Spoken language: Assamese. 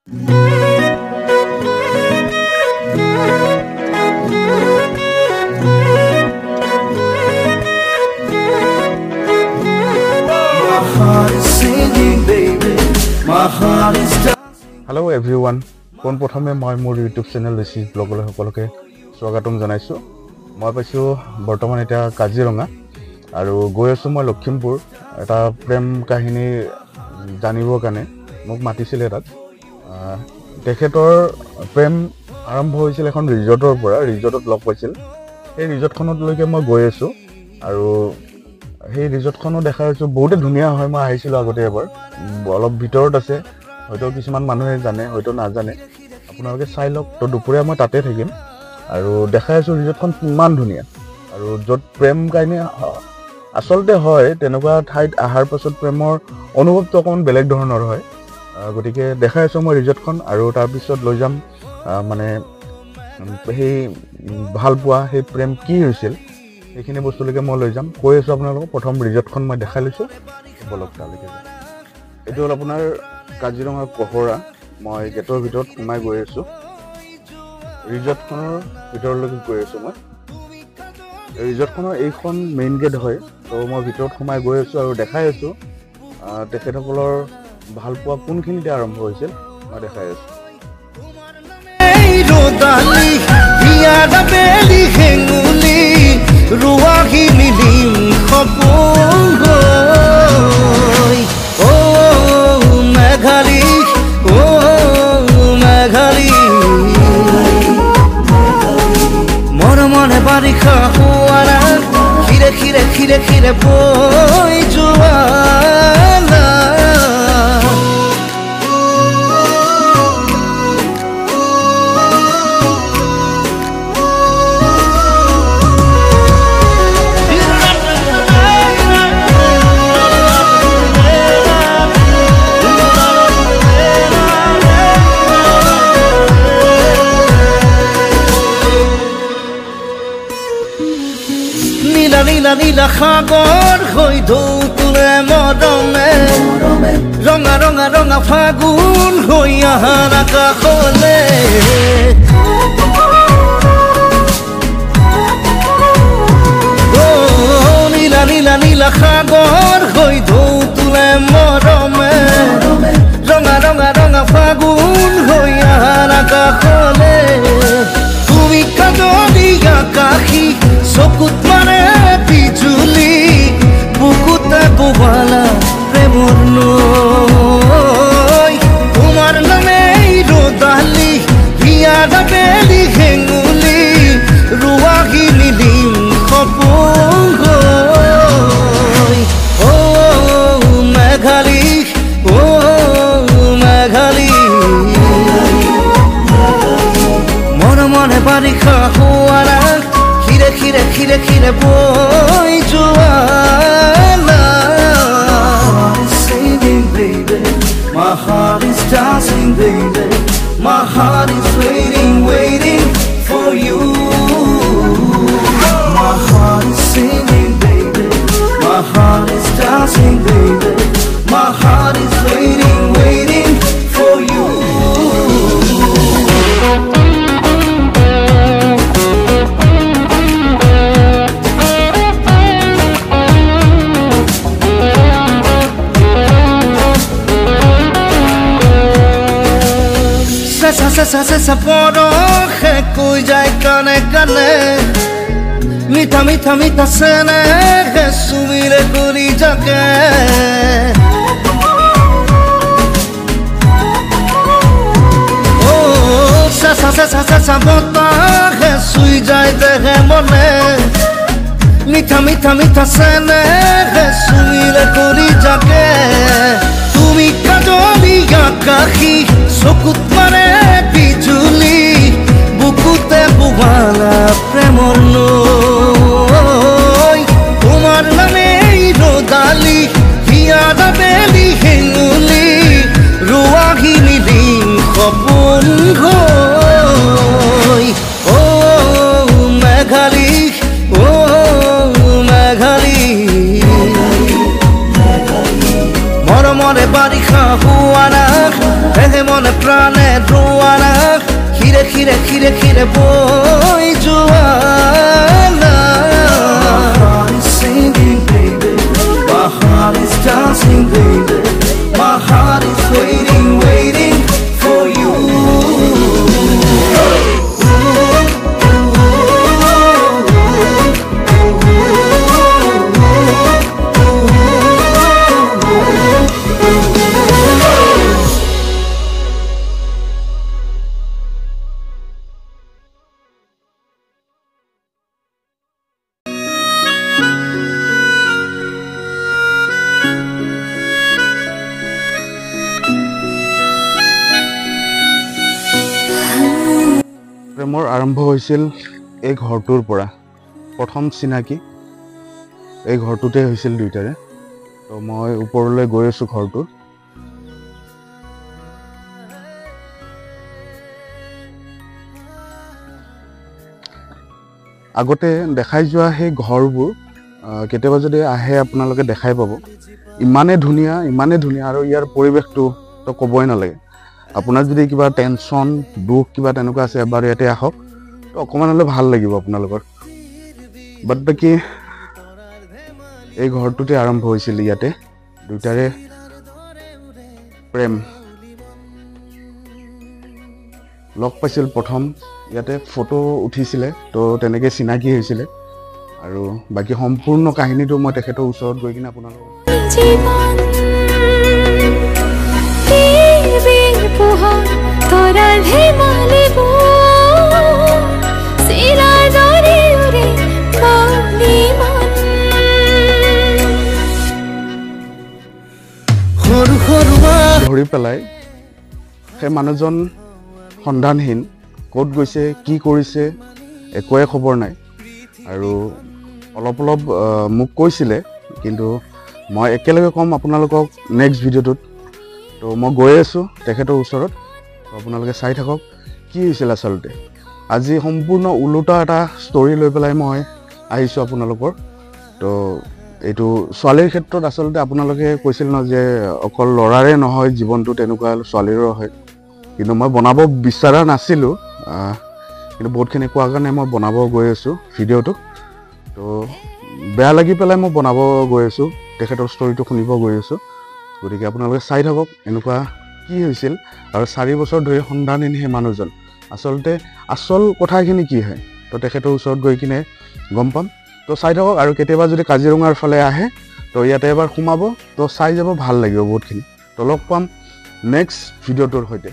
Hello everyone. Pon prothome moi mor YouTube channel Rishi Blog le hokoloke swagatom janaisu. Moi paisu bortoman eta Kaziranga aru goi asu moi Lakhimpur eta prem kahini janibo kane mok matisile tat dekhetor prem arambho hoisil ekhon resortor pora resortot log paisil ei resort khonot loike moi goi asu aru hey resort khono dekha asu bote dhuniya hoy moi ahisilo agote ebar olop bitorot ase হয়তো কিছুমান মানুহে জানে হয়তো না জানে আপোনালোকে চাই লওক তো দুপৰীয়া মই তাতে থাকিম আৰু দেখাই আছো ৰিজৰ্টখন কিমান ধুনীয়া আৰু যত প্ৰেম কাহিনী আসলতে হয় তেনেকুৱা ঠাইত আহাৰ পাছত প্ৰেমৰ অনুভৱটো অকমান বেলেগ ধৰণৰ হয় গতিকে দেখাই আছো মই ৰিজৰ্টখন আৰু তাৰ পিছত লৈ যাম মানে সেই ভাল পোৱা সেই প্ৰেম কি হৈছিল এইখিনি বস্তুলৈকে মই লৈ যাম কৈ আছো আপোনালোকক প্ৰথম ৰিজৰ্টখন মই দেখাই লৈছো বলক তালৈকে এইটো হ'ল আপোনাৰ কাজিৰঙা কহৰা মই গেটৰ ভিতৰত সোমাই গৈ আছো ৰিজৰ্টখনৰ ভিতৰলৈকে গৈ আছো মই ৰিজৰ্টখনৰ এইখন মেইন গেট হয় তো মই ভিতৰত সোমাই গৈ আছো আৰু দেখাই আছো তেখেতসকলৰ ভাল পোৱা কোনখিনিতে আৰম্ভ হৈছিল মই দেখাই আছো বাৰিখা হুয়াৰা খিৰে খিৰে খিৰে খিৰে বই জোয়ালা নীলা নীলা সাগৰ হৈ ঢৌ তুলে মৰমে ৰঙা ৰঙা ৰঙা ফাগুন হৈ আহাৰ আকাশলে নীলা নীলা নীলা সাগৰ হৈ ঢৌ তুলে মৰমে ৰঙা ৰঙা ৰঙা ফাগুন হৈ আহাৰ আকাশলে তুমি কাজলি আকাশী চকুত মানে বিজুলি বুকুতে বোৱালা প্ৰেমৰ নৈ তোমাৰ নামে ৰদালি হিয়াৰ বেলি হেঙুলি ৰুৱাহি নিলিম সপোন গৈ অ মেঘালী অ মেঘালী মনে বাৰিষা হুৱাৰা খিৰে খিৰে খিৰে বই জোৱালা singing baby my heart is dancing baby my heart is waiting for you my heart is singing baby my heart is dancing baby my heart is waiting for you Sa poro he kujai kane kane Mita mita mita sene he sumire kuri jake Oh sa bota he sui jai dehe mone Mita mita mita sene he sumire kuri jake Tumi kajoli akashi চকুত মানে বিজুলি বুকুতে বোৱালা প্ৰেমৰ নৈ তোমাৰ নামে ৰদালি হিয়াৰ বেলি হেঙুলি ৰুৱাহি নিলিম সপোন গৈ অ মেঘালী অ মেঘালী মৰমৰে বাৰিষা হুৱাৰা মনে মনে প্রাণে রোয়ানা খিরে খিরে খিরে খিরে বই জোয়ানা singing baby my heart is dancing baby my heart is waiting waiting for you প্ৰেমৰ আৰম্ভ হৈছিল এই ঘৰটোৰ পৰা প্ৰথম চিনাকি এই ঘৰটোতে হৈছিল দুইটাৰে তো মই ওপৰলৈ গৈ আছো ঘৰটোৰ আগতে দেখাই যোৱা সেই ঘৰবোৰ কেতিয়াবা যদি আহে আপোনালোকে দেখাই পাব ইমানে ধুনীয়া আৰু ইয়াৰ পৰিৱেশটো তো ক'বই নালাগে আপোনাৰ যদি কিবা টেনচন দুখ কিবা তেনেকুৱা আছে এবাৰ ইয়াতে আহক তো অকমান হলে ভাল লাগিব আপোনালোকৰ বাট বাকি এই ঘৰটোতে আৰম্ভ হৈছিল ইয়াতে দুইটাৰে প্ৰেম লগ পাইছিল প্ৰথম ইয়াতে ফটো উঠিছিলে তো তেনেকে চিনাকি হৈছিলে আৰু বাকি সম্পূৰ্ণ কাহিনীটো মই তেখেতৰ ওচৰত গৈ কিনে আপোনালোকক ধৰি পেলাই সেই মানুহজন সন্ধানহীন ক'ত গৈছে কি কৰিছে একোৱে খবৰ নাই আৰু অলপ মোক কৈছিলে কিন্তু মই একেলগে কম আপোনালোকক নেক্সট ভিডিঅ'টোত তো মই গৈ আছো তেখেতৰ ওচৰত তো আপোনালোকে চাই থাকক কি হৈছিল আচলতে আজি সম্পূৰ্ণ উলোটা এটা ষ্টৰী লৈ পেলাই মই আহিছো আপোনালোকৰ তো এইটো ছোৱালীৰ ক্ষেত্ৰত আচলতে আপোনালোকে কৈছিল ন যে অকল লৰাৰে নহয় জীৱনটো তেনেকুৱা ছোৱালীৰো হয় কিন্তু মই বনাব বিচৰা নাছিলো কিন্তু বহুতখিনি কোৱাৰ কাৰণে মই বনাব গৈ আছো ভিডিঅ'টো তো বেয়া লাগি পেলাই মই বনাব গৈ আছো তেখেতৰ ষ্টৰীটো শুনিব গৈ আছো গতিকে আপোনালোকে চাই থাকক এনেকুৱা কি হৈছিল আৰু 4 বছৰ ধৰি সন্ধানহীন সেই মানুহজন আচলতে আচল কথাখিনি কি হয় তো তেখেতৰ ওচৰত গৈ কিনে গম পাম তো চাই থাকক আৰু কেতিয়াবা যদি কাজিৰঙাৰ ফালে আহে তো ইয়াতে এবাৰ সোমাব তো চাই যাব ভাল লাগিব বহুতখিনি তো লগ পাম নেক্সট ভিডিঅ'টোৰ সৈতে